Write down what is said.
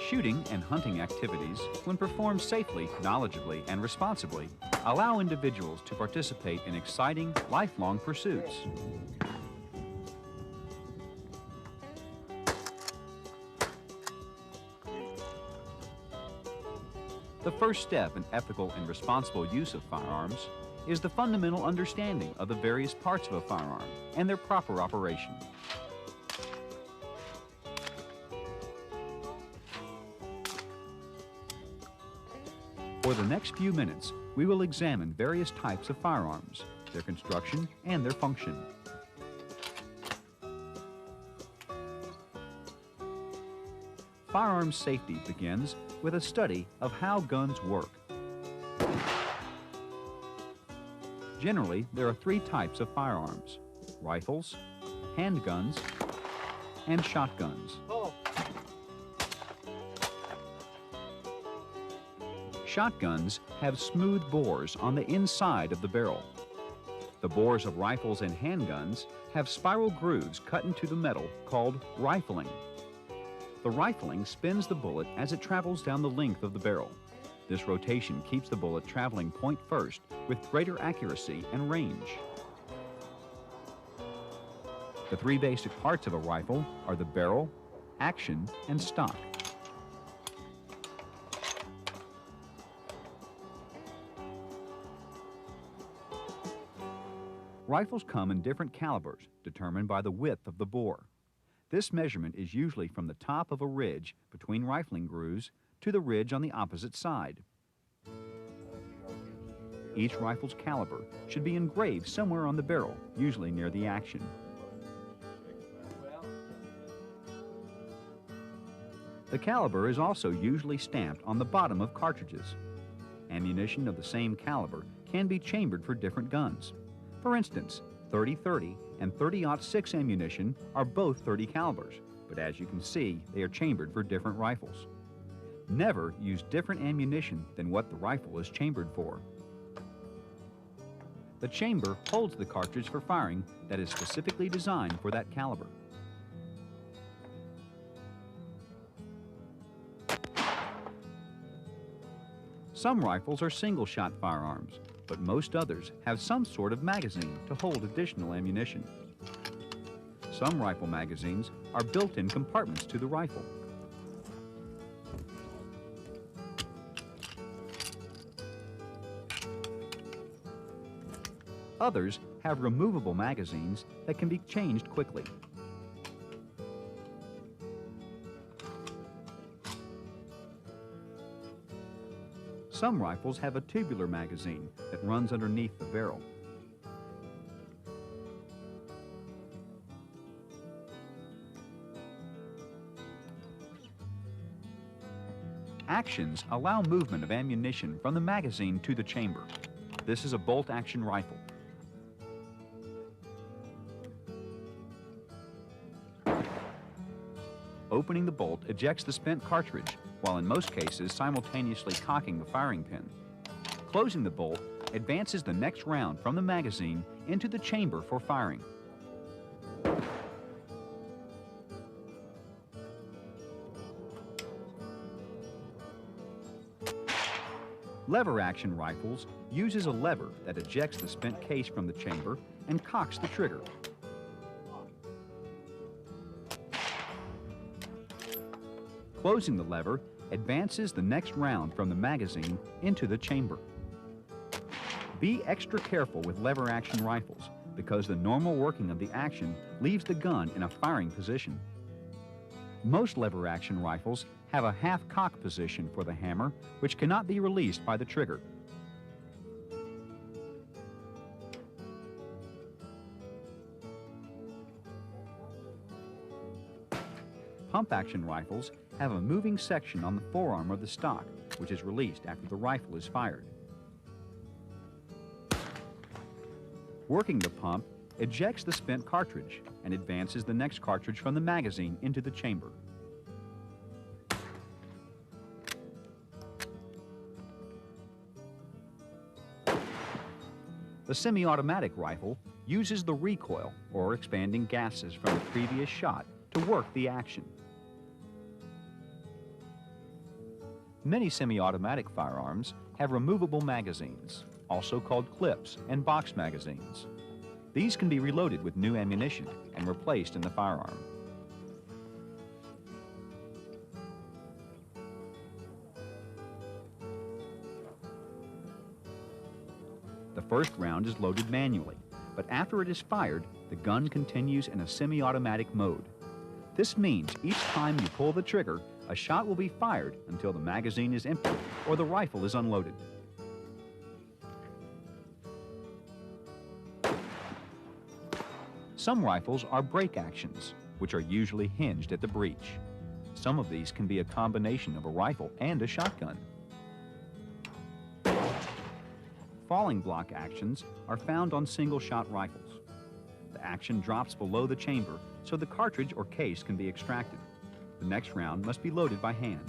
Shooting and hunting activities, when performed safely, knowledgeably, and responsibly, allow individuals to participate in exciting, lifelong pursuits. The first step in ethical and responsible use of firearms is the fundamental understanding of the various parts of a firearm and their proper operation. For the next few minutes, we will examine various types of firearms, their construction, and their function. Firearms safety begins with a study of how guns work. Generally, there are three types of firearms: rifles, handguns, and shotguns. Shotguns have smooth bores on the inside of the barrel. The bores of rifles and handguns have spiral grooves cut into the metal called rifling. The rifling spins the bullet as it travels down the length of the barrel. This rotation keeps the bullet traveling point first with greater accuracy and range. The three basic parts of a rifle are the barrel, action, and stock. Rifles come in different calibers, determined by the width of the bore. This measurement is usually from the top of a ridge between rifling grooves to the ridge on the opposite side. Each rifle's caliber should be engraved somewhere on the barrel, usually near the action. The caliber is also usually stamped on the bottom of cartridges. Ammunition of the same caliber can be chambered for different guns. For instance, .30-30 and .30-06 ammunition are both .30 calibers, but as you can see, they are chambered for different rifles. Never use different ammunition than what the rifle is chambered for. The chamber holds the cartridge for firing that is specifically designed for that caliber. Some rifles are single-shot firearms, but most others have some sort of magazine to hold additional ammunition. Some rifle magazines are built-in compartments to the rifle. Others have removable magazines that can be changed quickly. Some rifles have a tubular magazine that runs underneath the barrel. Actions allow movement of ammunition from the magazine to the chamber. This is a bolt-action rifle. Opening the bolt ejects the spent cartridge, while in most cases simultaneously cocking the firing pin. Closing the bolt advances the next round from the magazine into the chamber for firing. Lever-action rifles uses a lever that ejects the spent case from the chamber and cocks the trigger. Closing the lever advances the next round from the magazine into the chamber. Be extra careful with lever-action rifles because the normal working of the action leaves the gun in a firing position. Most lever-action rifles have a half-cock position for the hammer, which cannot be released by the trigger. Pump-action rifles have a moving section on the forearm of the stock, which is released after the rifle is fired. Working the pump ejects the spent cartridge and advances the next cartridge from the magazine into the chamber. The semi-automatic rifle uses the recoil, or expanding gases from the previous shot, to work the action. Many semi-automatic firearms have removable magazines, also called clips and box magazines. These can be reloaded with new ammunition and replaced in the firearm. The first round is loaded manually, but after it is fired, the gun continues in a semi-automatic mode. This means each time you pull the trigger, a shot will be fired until the magazine is empty or the rifle is unloaded. Some rifles are break actions, which are usually hinged at the breech. Some of these can be a combination of a rifle and a shotgun. Falling block actions are found on single-shot rifles. The action drops below the chamber so the cartridge or case can be extracted. The next round must be loaded by hand.